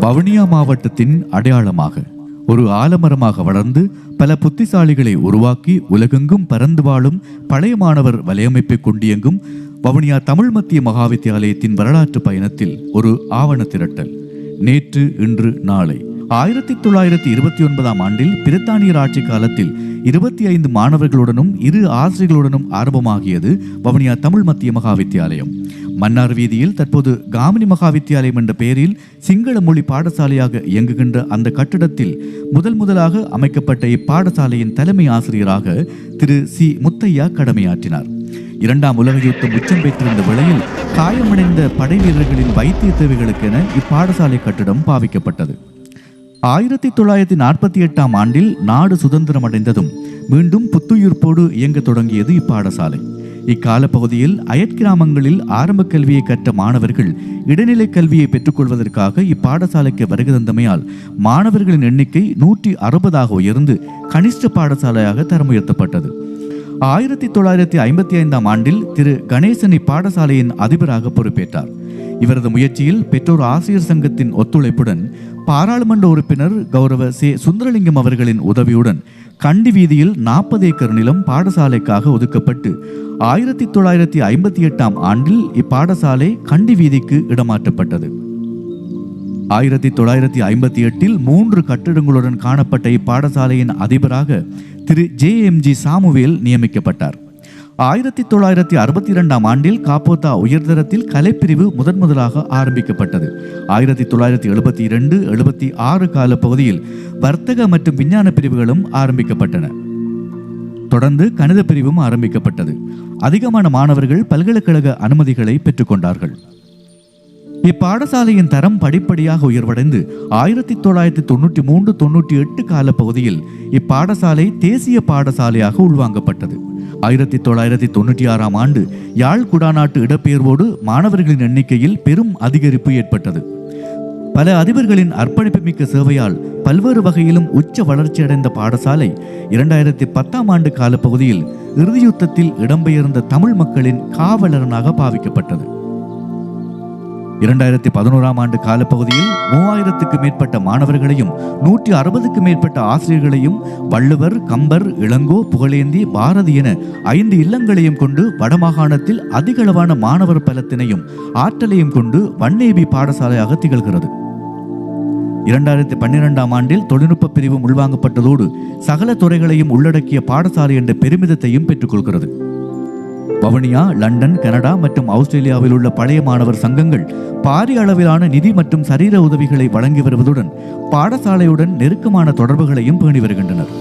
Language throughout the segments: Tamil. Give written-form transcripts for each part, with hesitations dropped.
வவுனியா மாவட்டத்தின் அடையாளமாக ஒரு ஆலமரமாக வளர்ந்து பல புத்திசாலிகளை உருவாக்கி உலகெங்கும் பறந்து வாழும் பழைய மாணவர் வலையமைப்பை கொண்டியங்கும் வவுனியா தமிழ் மத்திய மகாவித்தியாலயத்தின் வரலாற்று பயணத்தில் ஒரு ஆவண திரட்டல். நேற்று, இன்று, நாளை. 1929 ஆண்டில் பிரித்தானியர் ஆட்சி காலத்தில் 25 மாணவர்களுடனும் 2 ஆசிரியர்களுடனும் ஆரம்பமாகியது வவுனியா தமிழ் மத்திய மகாவித்தியாலயம். மன்னார் வீதியில் தற்போது காமினி மகாவித்தியாலயம் என்ற பெயரில் சிங்கள மொழி பாடசாலையாக இயங்குகின்ற அந்த கட்டிடத்தில் முதலாக அமைக்கப்பட்ட இப்பாடசாலையின் தலைமை ஆசிரியராக திரு சி முத்தையா கடமையாற்றினார். 2ஆம் உலக யுத்தம் உச்சம் பெற்றிருந்த வேளையில் காயமடைந்த படை வீரர்களின் வைத்திய தேவைகளுக்கென இப்பாடசாலை கட்டிடம் பாவிக்கப்பட்டது. 1948 ஆண்டில் நாடு சுதந்திரம் அடைந்ததும் மீண்டும் புத்துயிர்ப்போடு இயங்க தொடங்கியது இப்பாடசாலை. இக்கால பகுதியில் அயற்கிராமங்களில் ஆரம்ப கல்வியை கற்ற மாணவர்கள் இடைநிலை கல்வியை பெற்றுக்கொள்வதற்காக இப்பாடசாலைக்கு வருகை தந்தமையால் மாணவர்களின் எண்ணிக்கை 160 உயர்ந்து கனிஷ்ட பாடசாலையாக தரம் உயர்த்தப்பட்டது. 1955 ஆண்டில் திரு கணேசன் இப்பாடசாலையின் அதிபராக பொறுப்பேற்றார். இவரது முயற்சியில் பெற்றோர் ஆசிரியர் சங்கத்தின் ஒத்துழைப்புடன் பாராளுமன்ற உறுப்பினர் கௌரவ சே சுந்தரலிங்கம் அவர்களின் உதவியுடன் கண்டி வீதியில் 40 ஏக்கர் நிலம் பாடசாலைக்காக ஒதுக்கப்பட்டு 1958 ஆண்டில் இப்பாடசாலை கண்டி வீதிக்கு இடமாற்றப்பட்டது. 1958 3 கட்டிடங்களுடன் காணப்பட்ட இப்பாடசாலையின் அதிபராக திரு JMG சாமுவேல் நியமிக்கப்பட்டார். 1962 ஆண்டில் காப்போத்தா உயர்தரத்தில் கலைப்பிரிவு முதலாக ஆரம்பிக்கப்பட்டது. 1972-76 கால பகுதியில் வர்த்தக மற்றும் விஞ்ஞான பிரிவுகளும் ஆரம்பிக்கப்பட்டன. தொடர்ந்து கணித பிரிவும் ஆரம்பிக்கப்பட்டது. அதிகமான மாணவர்கள் பல்கலைக்கழக அனுமதிகளை பெற்றுக்கொண்டார்கள். இப்பாடசாலையின் தரம் படிப்படியாக உயர்வடைந்து 1993-98 கால பகுதியில் இப்பாடசாலை தேசிய பாடசாலையாக உள்வாங்கப்பட்டது. 1996 ஆண்டு யாழ் குடாநாட்டு இடப்பெயர்வோடு மாணவர்களின் எண்ணிக்கையில் பெரும் அதிகரிப்பு ஏற்பட்டது. பல அதிபர்களின் அர்ப்பணிப்பு மிக்க சேவையால் பல்வேறு வகையிலும் உச்ச வளர்ச்சியடைந்த பாடசாலை 2010 ஆண்டு கால பகுதியில் இறுதியுத்தத்தில் இடம்பெயர்ந்த தமிழ் மக்களின் காவலரனாக பாவிக்கப்பட்டது. 2011 ஆண்டு காலப்பகுதியில் 3000க்கு மேற்பட்ட மாணவர்களையும் 160க்கு மேற்பட்ட ஆசிரியர்களையும் வள்ளுவர், கம்பர், இளங்கோ, புகழேந்தி, பாரதி என 5 இல்லங்களையும் கொண்டு வடமாகாணத்தில் அதிகளவான மாணவர் பலத்தினையும் ஆற்றலையும் கொண்டு வன்னேபி பாடசாலையாக திகழ்கிறது. 2012 ஆண்டில் தொழில்நுட்ப பிரிவும் உள்வாங்கப்பட்டதோடு சகல துறைகளையும் உள்ளடக்கிய பாடசாலை என்ற பெருமிதத்தையும் பெற்றுக்கொள்கிறது. வவுனியா, லண்டன், கனடா மற்றும் ஆஸ்திரேலியாவில் உள்ள பழைய மாணவர் சங்கங்கள் பாரிய அளவிலான நிதி மற்றும் சரீர உதவிகளை வழங்கி வருவதுடன் பாடசாலையுடன் நெருக்கமான தொடர்புகளையும் பேணி வருகின்றனர்.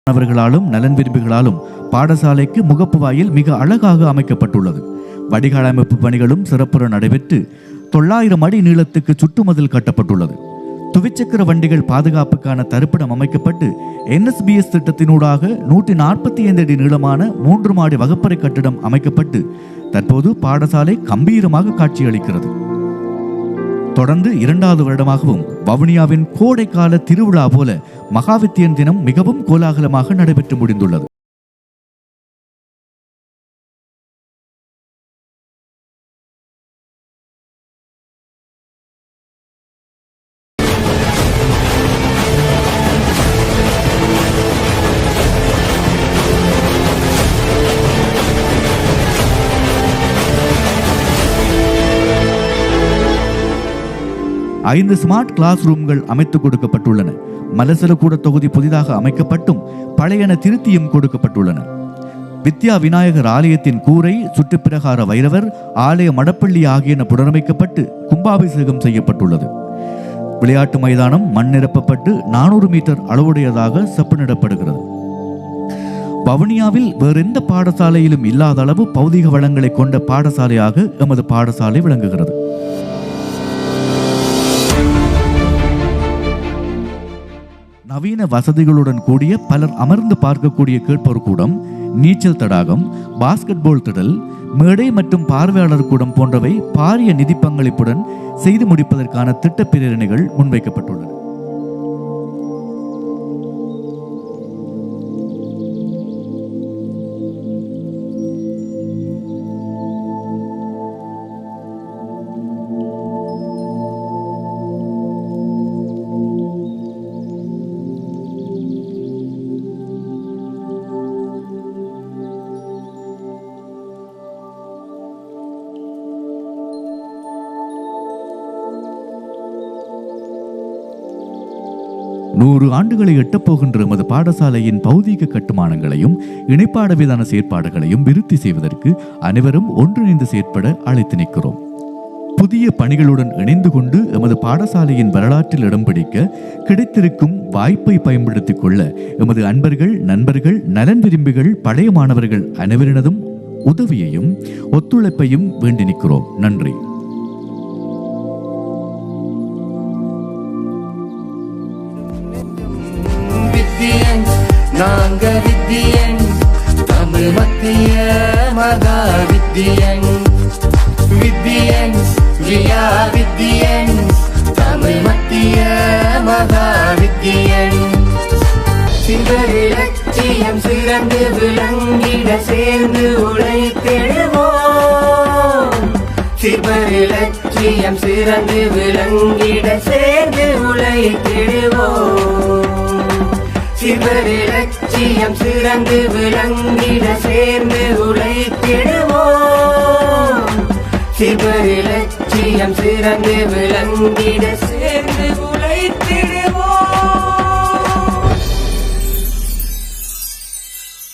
மாணவர்களாலும் நலன் விரும்பிகளாலும் பாடசாலைக்கு முகப்பு வாயில் மிக அழகாக அமைக்கப்பட்டுள்ளது. வடிகால் அமைப்பு பணிகளும் சிறப்புற நடைபெற்று 900 அடி நீளத்துக்கு சுற்றுமதில் கட்டப்பட்டுள்ளது. துவிச்சக்கர வண்டிகள் பாதுகாப்புக்கான தரிப்பிடம் அமைக்கப்பட்டு NSBS திட்டத்தினூடாக 145 அடி நீளமான 3 மாடி வகுப்பறை கட்டிடம் அமைக்கப்பட்டு தற்போது பாடசாலை கம்பீரமாக காட்சியளிக்கிறது. தொடர்ந்து 2வது வருடமாகவும் வவுனியாவின் கோடைக்கால திருவிழா போல மகாவித்தியன் தினம் மிகவும் கோலாகலமாக நடைபெற்று முடிந்துள்ளது. ஐந்து ஸ்மார்ட் கிளாஸ் ரூம்கள் அமைத்துக் கொடுக்கப்பட்டுள்ளன. மலசலக்கூட தொகுதி புதிதாக அமைக்கப்பட்டும் பழையன திருத்தியும் கொடுக்கப்பட்டுள்ளன. வித்யா விநாயகர் ஆலயத்தின் கூரை, சுற்றுப்பிரகார வைரவர், ஆலய மடப்பள்ளி ஆகியன புனரமைக்கப்பட்டு கும்பாபிஷேகம் செய்யப்பட்டுள்ளது. விளையாட்டு மைதானம் மண் நிரப்பப்பட்டு 400 மீட்டர் அளவுடையதாக செப்பனிடப்படுகிறது. வவுனியாவில் வேறெந்த பாடசாலையிலும் இல்லாத அளவு பௌதிக வளங்களை கொண்ட பாடசாலையாக எமது பாடசாலை விளங்குகிறது. நவீன வசதிகளுடன் கூடிய பலர் அமர்ந்து பார்க்கக்கூடிய கேட்போர் கூடம், நீச்சல் தடாகம், பாஸ்கெட்பால் திடல், மேடை மற்றும் பார்வையாளர் கூடம் போன்றவை பாரிய நிதி பங்களிப்புடன் செய்து முடிப்பதற்கான திட்ட பிரேரணைகள் முன்வைக்கப்பட்டுள்ளன. நூறு ஆண்டுகளை எட்டப்போகின்ற எமது பாடசாலையின் பௌதீக கட்டுமானங்களையும் இணைப்பாடவிதான செயற்பாடுகளையும் விருத்தி செய்வதற்கு அனைவரும் ஒன்றிணைந்து செயற்பட அழைத்து நிற்கிறோம். புதிய பணிகளுடன் இணைந்து கொண்டு எமது பாடசாலையின் வரலாற்றில் இடம் பிடிக்க கிடைத்திருக்கும் வாய்ப்பை பயன்படுத்திக் கொள்ள எமது அன்பர்கள், நண்பர்கள், நலன் விரும்பிகள், பழைய மாணவர்கள் அனைவரினதும் உதவியையும் ஒத்துழைப்பையும் வேண்டி நிற்கிறோம். நன்றி. நாங்க வித்தியன் தமிழ் மத்திய மகா வித்தியன் வித்தியன் ஜியா வித்தியன் தமிழ் மத்திய மகா வித்தியன் சிவர் இலட்சியம் சிறந்து விளங்கிட சேர்ந்து உழைத்திடுவோம். சிவர் இலட்சியம் சிறந்து விளங்கிட சேர்ந்து உழைத்திடுவோம். சிவர் இலட்சியம் சிறந்து விளங்கிட சேர்ந்து உழைத்திடுவோம். சிவர் இலட்சியம் சிறந்து விளங்கிட